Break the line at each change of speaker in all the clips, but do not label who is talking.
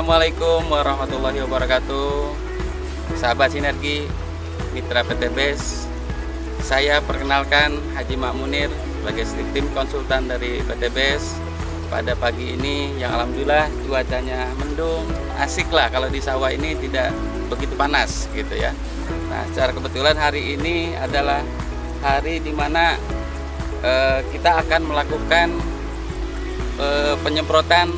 Assalamualaikum warahmatullahi wabarakatuh. Sahabat Sinergi, mitra PT BES. Saya perkenalkan Haji Mak Munir sebagai tim konsultan dari PT BES. Pada pagi ini yang alhamdulillah cuacanya mendung, asik lah kalau di sawah ini tidak begitu panas gitu ya. Nah, secara kebetulan hari ini adalah hari dimana kita akan melakukan penyemprotan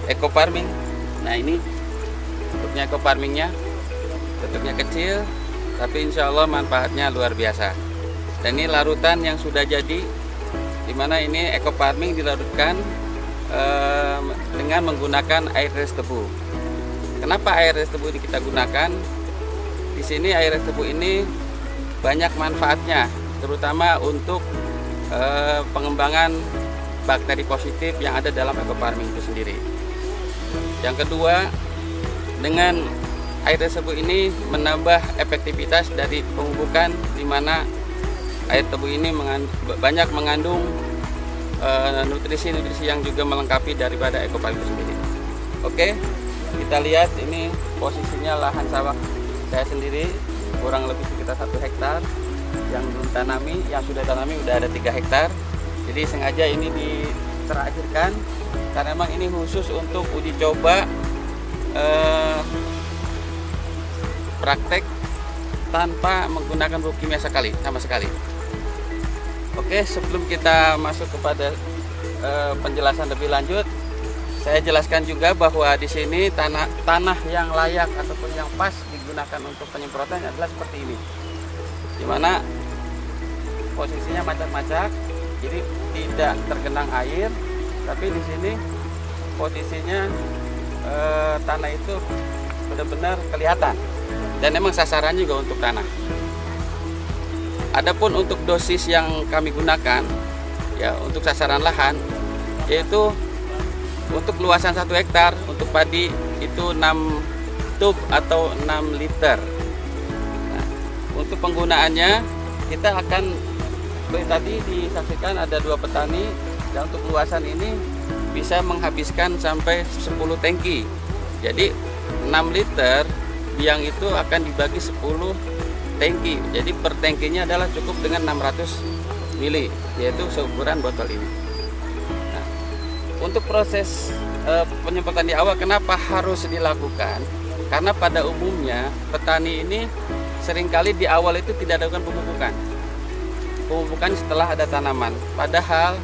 eco farming. Nah, ini bentuknya eco farmingnya, bentuknya kecil tapi insya Allah manfaatnya luar biasa. Dan ini larutan yang sudah jadi, dimana ini eco farming dilarutkan dengan menggunakan air res tebu. Kenapa air res tebu ini kita gunakan? Di sini air res tebu ini banyak manfaatnya, terutama untuk pengembangan bakteri positif yang ada dalam eco farming itu sendiri. Yang kedua, dengan air res tebu ini menambah efektivitas dari pemupukan, di mana air tebu ini banyak mengandung nutrisi-nutrisi yang juga melengkapi daripada eco farming itu sendiri. Oke, kita lihat ini posisinya lahan sawah saya sendiri, kurang lebih sekitar 1 hektar. Yang belum tanami, yang sudah tanami udah ada 3 hektar. Jadi sengaja ini diterakhirkan karena memang ini khusus untuk uji coba praktek tanpa menggunakan pupuk kimia sama sekali. Oke, sebelum kita masuk kepada penjelasan lebih lanjut, saya jelaskan juga bahwa di sini tanah yang layak ataupun yang pas digunakan untuk penyemprotan adalah seperti ini, dimana posisinya macak-macak, jadi tidak tergenang air, tapi di sini posisinya tanah itu benar-benar kelihatan, dan memang sasaran juga untuk tanah. Adapun untuk dosis yang kami gunakan ya untuk sasaran lahan, yaitu untuk luasan 1 hektar untuk padi itu 6 tub atau 6 liter. Nah, untuk penggunaannya kita akan, seperti tadi disaksikan ada 2 petani, dan untuk luasan ini bisa menghabiskan sampai 10 tangki. Jadi 6 liter biang itu akan dibagi 10 tangki. Jadi per tangkinya adalah cukup dengan 600 mili, yaitu seukuran botol ini. Nah, untuk proses penyemprotan di awal kenapa harus dilakukan? Karena pada umumnya petani ini seringkali di awal itu tidak dilakukan pemupukan setelah ada tanaman. Padahal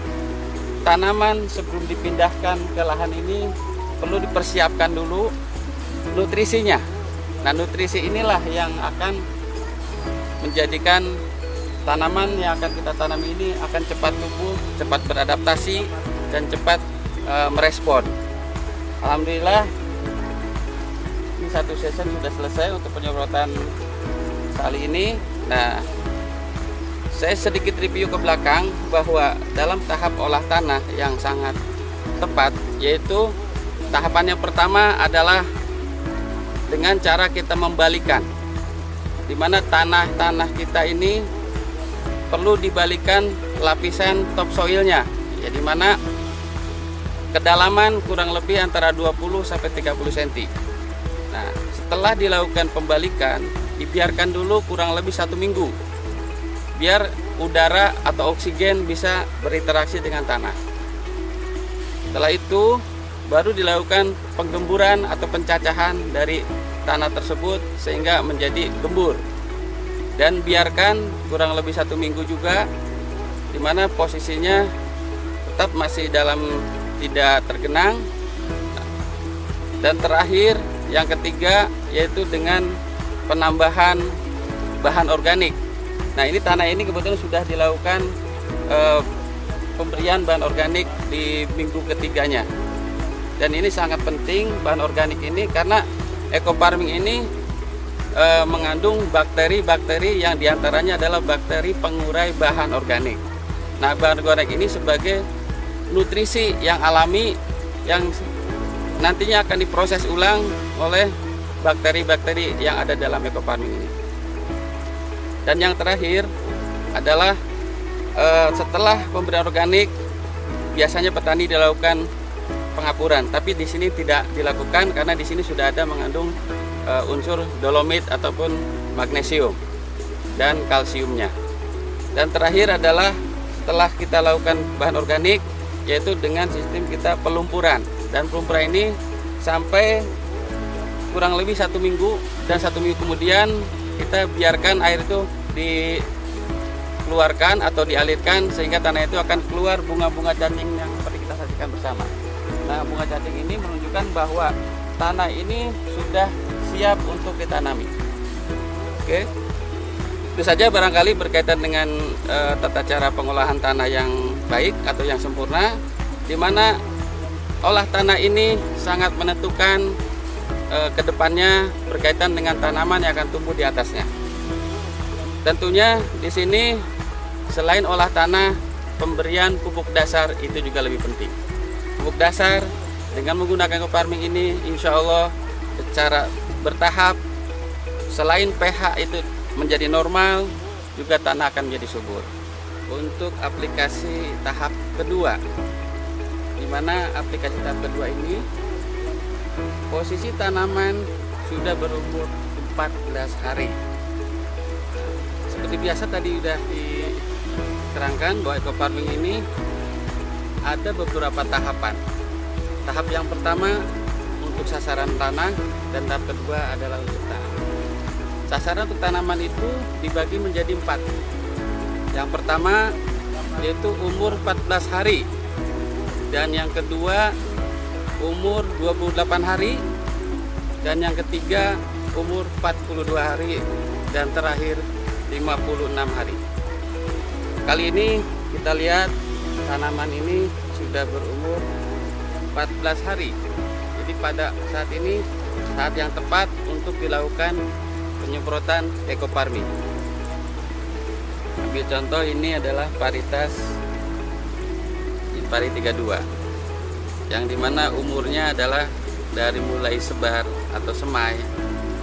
tanaman sebelum dipindahkan ke lahan ini perlu dipersiapkan dulu nutrisinya. Nah, nutrisi inilah yang akan menjadikan tanaman yang akan kita tanam ini akan cepat tumbuh, cepat beradaptasi, dan cepat merespon. Alhamdulillah ini 1 season sudah selesai untuk penyemprotan kali ini. Nah, saya sedikit review ke belakang bahwa dalam tahap olah tanah yang sangat tepat, yaitu tahapan yang pertama adalah dengan cara kita membalikan, di mana tanah kita ini perlu dibalikan lapisan topsoilnya, ya, di mana kedalaman kurang lebih antara 20 sampai 30 cm. Nah, setelah dilakukan pembalikan, dibiarkan dulu kurang lebih 1 minggu biar udara atau oksigen bisa berinteraksi dengan tanah. Setelah itu baru dilakukan penggemburan atau pencacahan dari tanah tersebut sehingga menjadi gembur, dan biarkan kurang lebih 1 minggu juga, dimana posisinya tetap masih dalam tidak tergenang. Dan terakhir yang ketiga yaitu dengan penambahan bahan organik. Nah, ini tanah ini kebetulan sudah dilakukan pemberian bahan organik di minggu ketiganya, dan ini sangat penting bahan organik ini karena eco farming ini mengandung bakteri-bakteri yang diantaranya adalah bakteri pengurai bahan organik. Nah, bahan organik ini sebagai nutrisi yang alami yang nantinya akan diproses ulang oleh bakteri-bakteri yang ada dalam eco farming ini. Dan yang terakhir adalah setelah pemberian organik, biasanya petani dilakukan pengapuran, tapi di sini tidak dilakukan karena di sini sudah ada mengandung unsur dolomit ataupun magnesium dan kalsiumnya. Dan terakhir adalah setelah kita lakukan bahan organik, yaitu dengan sistem kita pelumpuran, dan pelumpuran ini sampai kurang lebih 1 minggu, dan 1 minggu kemudian kita biarkan air itu dikeluarkan atau dialirkan sehingga tanah itu akan keluar bunga-bunga cacing yang seperti kita saksikan bersama. Nah, bunga cacing ini menunjukkan bahwa tanah ini sudah siap untuk ditanami. Oke, itu saja barangkali berkaitan dengan tata cara pengolahan tanah yang baik atau yang sempurna, di mana olah tanah ini sangat menentukan kedepannya berkaitan dengan tanaman yang akan tumbuh di atasnya. Tentunya di sini selain olah tanah, pemberian pupuk dasar itu juga lebih penting. Pupuk dasar dengan menggunakan ekofarming ini, insya Allah secara bertahap, selain pH itu menjadi normal, juga tanah akan menjadi subur. Untuk aplikasi tahap kedua, di mana aplikasi tahap kedua ini posisi tanaman sudah berumur 14 hari. Seperti biasa tadi sudah diterangkan bahwa ekofarming ini ada beberapa tahapan. Tahap yang pertama untuk sasaran tanah, dan tahap kedua adalah untuk tanaman. Sasaran untuk tanaman itu dibagi menjadi 4. Yang pertama yaitu umur 14 hari, dan yang kedua umur 28 hari, dan yang ketiga umur 42 hari, dan terakhir 56 hari. Kali ini kita lihat tanaman ini sudah berumur 14 hari. Jadi pada saat ini saat yang tepat untuk dilakukan penyemprotan ekofarming. Ambil contoh, ini adalah varietas Impari 32 yang dimana umurnya adalah dari mulai sebar atau semai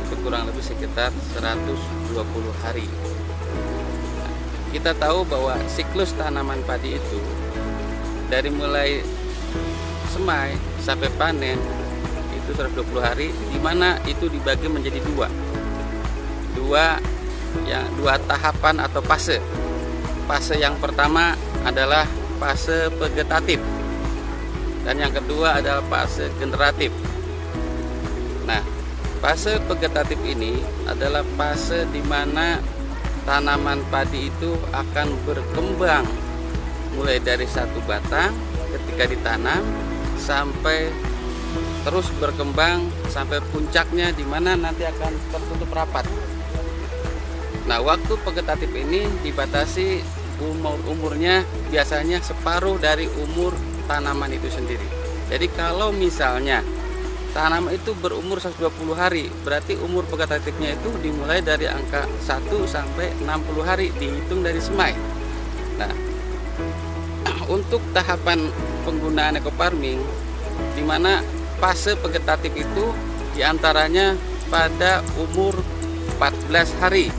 itu kurang lebih sekitar 120 hari. Nah, kita tahu bahwa siklus tanaman padi itu dari mulai semai sampai panen itu 120 hari, dimana itu dibagi menjadi dua tahapan atau fase. Fase yang pertama adalah fase vegetatif, dan yang kedua adalah fase generatif. Nah, fase vegetatif ini adalah fase di mana tanaman padi itu akan berkembang mulai dari satu batang ketika ditanam sampai terus berkembang sampai puncaknya di mana nanti akan tertutup rapat. Nah, waktu vegetatif ini dibatasi umurnya biasanya separuh dari umur tanaman itu sendiri. Jadi kalau misalnya tanaman itu berumur 120 hari, berarti umur vegetatifnya itu dimulai dari angka 1 sampai 60 hari dihitung dari semai. Nah, untuk tahapan penggunaan ekofarming, di mana fase vegetatif itu diantaranya pada umur 14 hari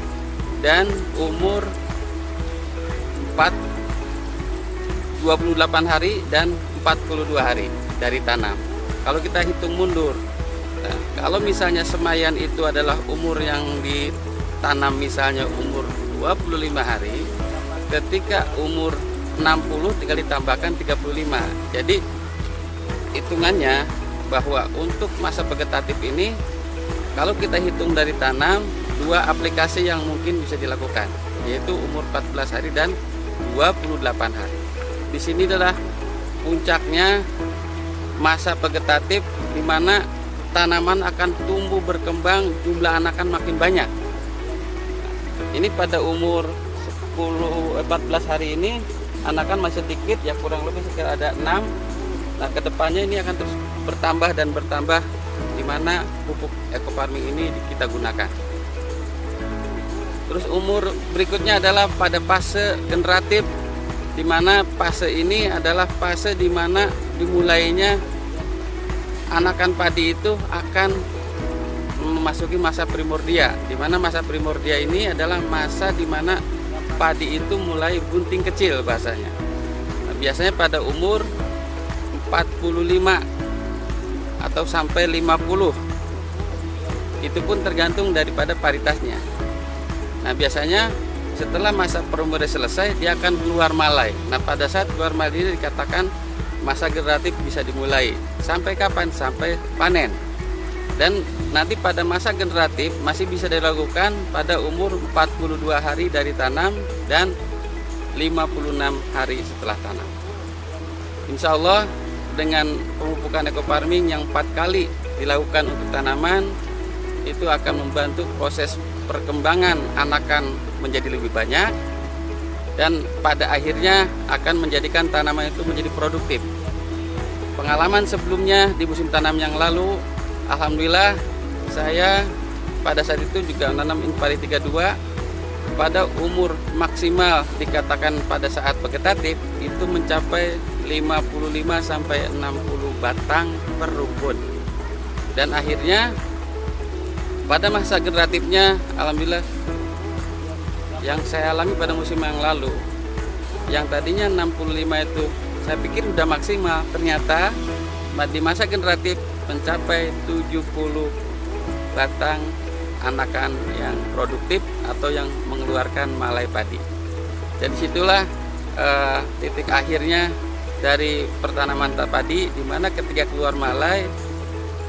dan umur 28 hari dan 42 hari dari tanam. Kalau kita hitung mundur, nah, kalau misalnya semaian itu adalah umur yang ditanam misalnya umur 25 hari, ketika umur 60 tinggal ditambahkan 35. Jadi hitungannya bahwa untuk masa vegetatif ini kalau kita hitung dari tanam, 2 aplikasi yang mungkin bisa dilakukan, yaitu umur 14 hari dan 28 hari. Di sini adalah puncaknya masa vegetatif, di mana tanaman akan tumbuh berkembang, jumlah anakan makin banyak. Ini pada umur 14 hari ini anakan masih sedikit, ya kurang lebih sekitar ada 6. Nah, kedepannya ini akan terus bertambah dan bertambah, di mana pupuk ekofarming ini kita gunakan. Terus umur berikutnya adalah pada fase generatif, di mana fase ini adalah fase di mana dimulainya anakan padi itu akan memasuki masa primordia, di mana masa primordia ini adalah masa di mana padi itu mulai bunting kecil bahasanya. Nah, biasanya pada umur 45 atau sampai 50. Itu pun tergantung daripada paritasnya. Nah, biasanya setelah masa perumuran selesai, dia akan keluar malai. Nah, pada saat keluar malai ini dikatakan masa generatif bisa dimulai. Sampai kapan? Sampai panen. Dan nanti pada masa generatif masih bisa dilakukan pada umur 42 hari dari tanam dan 56 hari setelah tanam. Insya Allah dengan pemupukan ekofarming yang 4 kali dilakukan untuk tanaman, itu akan membantu proses perkembangan anakan menjadi lebih banyak, dan pada akhirnya akan menjadikan tanaman itu menjadi produktif. Pengalaman sebelumnya di musim tanam yang lalu, alhamdulillah saya pada saat itu juga menanam Inpari 32 pada umur maksimal dikatakan pada saat vegetatif itu mencapai 55 sampai 60 batang per rumput. Dan akhirnya pada masa generatifnya alhamdulillah yang saya alami pada musim yang lalu, yang tadinya 65 itu saya pikir udah maksimal, ternyata di masa generatif mencapai 70 batang anakan yang produktif atau yang mengeluarkan malai padi. Dan disitulah titik akhirnya dari pertanaman padi, di mana ketika keluar malai,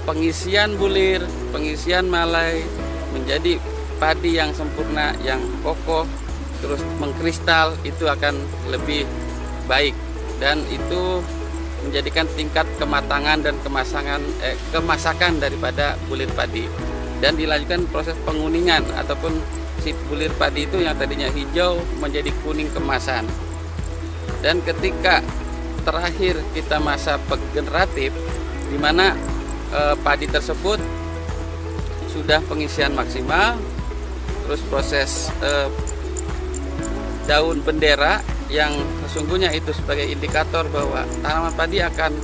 pengisian bulir, pengisian malai menjadi padi yang sempurna, yang kokoh, terus mengkristal, itu akan lebih baik, dan itu menjadikan tingkat kematangan dan kemasakan daripada bulir padi. Dan dilanjutkan proses penguningan ataupun si bulir padi itu yang tadinya hijau menjadi kuning kemasan. Dan ketika terakhir kita masa generatif, di mana padi tersebut sudah pengisian maksimal, terus proses daun bendera yang sesungguhnya itu sebagai indikator bahwa tanaman padi akan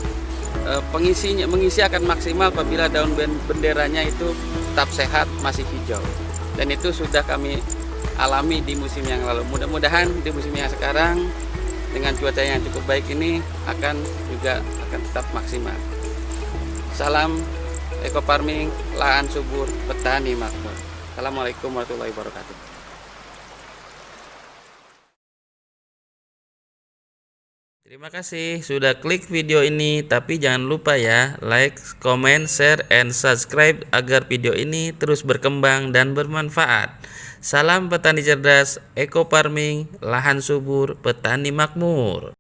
mengisi akan maksimal apabila daun benderanya itu tetap sehat, masih hijau. Dan itu sudah kami alami di musim yang lalu. Mudah-mudahan di musim yang sekarang dengan cuaca yang cukup baik ini akan tetap maksimal. Salam ekofarming, lahan subur, petani makmur. Assalamualaikum warahmatullahi wabarakatuh. Terima kasih sudah klik video ini, tapi jangan lupa ya like, comment, share, and subscribe agar video ini terus berkembang dan bermanfaat. Salam petani cerdas, ekofarming, lahan subur, petani makmur.